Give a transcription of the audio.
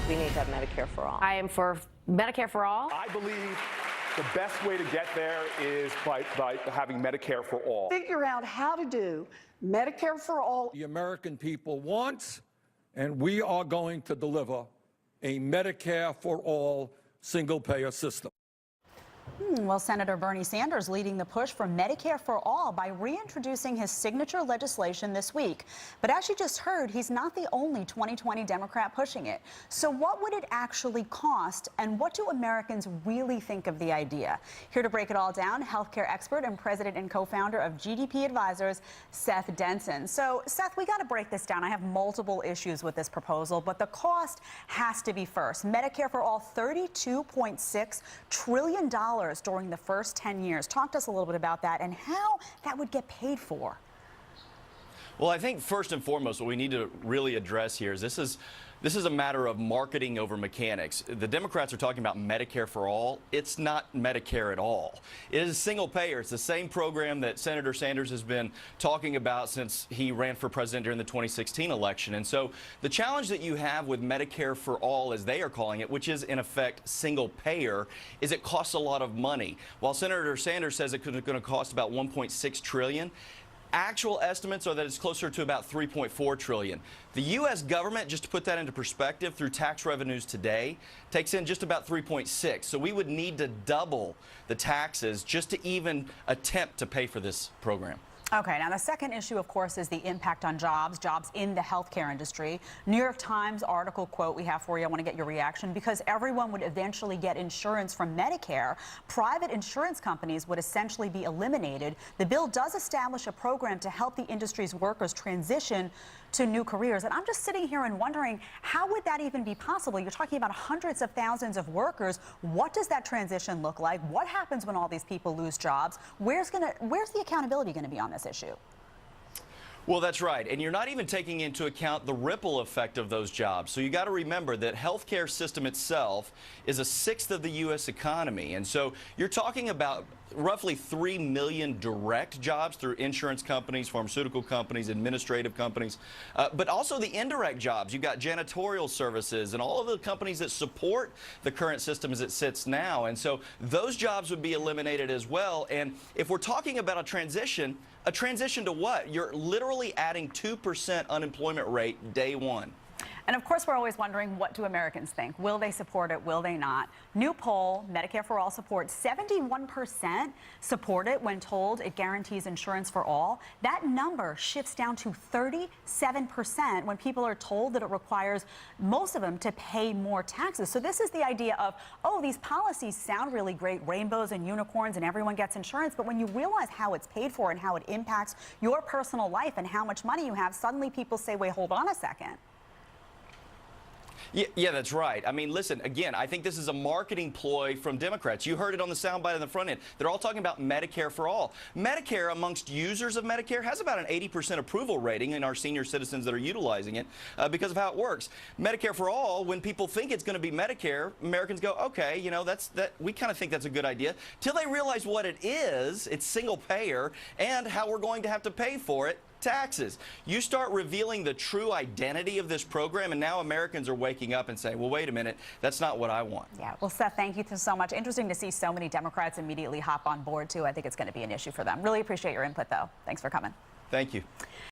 we need to have Medicare for all. I am for Medicare for all. I believe the best way to get there is by having Medicare for all. Figure out how to do Medicare for all. The American people wants, and we are going to deliver a Medicare for all single-payer system. Well, Senator Bernie Sanders leading the push for Medicare for all by reintroducing his signature legislation this week. But as you just heard, he's not the only 2020 Democrat pushing it. So what would it actually cost, and what do Americans really think of the idea? Here to break it all down, healthcare expert and president and co-founder of GDP Advisors, Seth Denson. So, Seth, we got to break this down. I have multiple issues with this proposal, but the cost has to be first. Medicare for all, $32.6 trillion during the first 10 years. Talk to us a little bit about that and how that would get paid for. Well, I think first and foremost, what we need to really address here is this is a matter of marketing over mechanics. The Democrats are talking about Medicare for all. It's not Medicare at all. It is single payer. It's the same program that Senator Sanders has been talking about since he ran for president during the 2016 election. And so the challenge that you have with Medicare for all, as they are calling it, which is in effect single payer, is it costs a lot of money. While Senator Sanders says it's going to cost about $1.6 trillion, actual estimates are that it's closer to about $3.4 trillion. The U.S. government, just to put that into perspective, through tax revenues today, takes in just about $3.6. So we would need to double the taxes just to even attempt to pay for this program. Okay, now the second issue, of course, is the impact on jobs in the healthcare industry. New York Times article quote we have for you. I want to get your reaction. Because everyone would eventually get insurance from Medicare, private insurance companies would essentially be eliminated. The bill does establish a program to help the industry's workers transition to new careers. And I'm just sitting here and wondering, how would that even be possible? You're talking about hundreds of thousands of workers. What does that transition look like? What happens when all these people lose jobs? Where's the accountability going to be on this issue? Well, that's right. And you're not even taking into account the ripple effect of those jobs. So you got to remember that healthcare system itself is a sixth of the U.S. economy. And so you're talking about roughly 3 million direct jobs through insurance companies, pharmaceutical companies, administrative companies, but also the indirect jobs. You've got janitorial services and all of the companies that support the current system as it sits now. And so those jobs would be eliminated as well. And if we're talking about a transition to what? You're literally adding 2% unemployment rate day one. And of course, we're always wondering, what do Americans think? Will they support it? Will they not? New poll, Medicare for All support, 71% support it when told it guarantees insurance for all. That number shifts down to 37% when people are told that it requires most of them to pay more taxes. So this is the idea of, oh, these policies sound really great, rainbows and unicorns, and everyone gets insurance. But when you realize how it's paid for and how it impacts your personal life and how much money you have, suddenly people say, wait, hold on a second. Yeah, that's right. I mean, listen, again, I think this is a marketing ploy from Democrats. You heard it on the soundbite on the front end. They're all talking about Medicare for all. Medicare, amongst users of Medicare, has about an 80% approval rating in our senior citizens that are utilizing it because of how it works. Medicare for all, when people think it's going to be Medicare, Americans go, okay, you know, we kind of think that's a good idea, till they realize what it is. It's single payer, and how we're going to have to pay for it. Taxes. You start revealing the true identity of this program, and now Americans are waking up and saying, well, wait a minute, that's not what I want. Yeah, well, Seth, thank you so much. Interesting to see so many Democrats immediately hop on board, too. I think it's going to be an issue for them. Really appreciate your input, though. Thanks for coming. Thank you.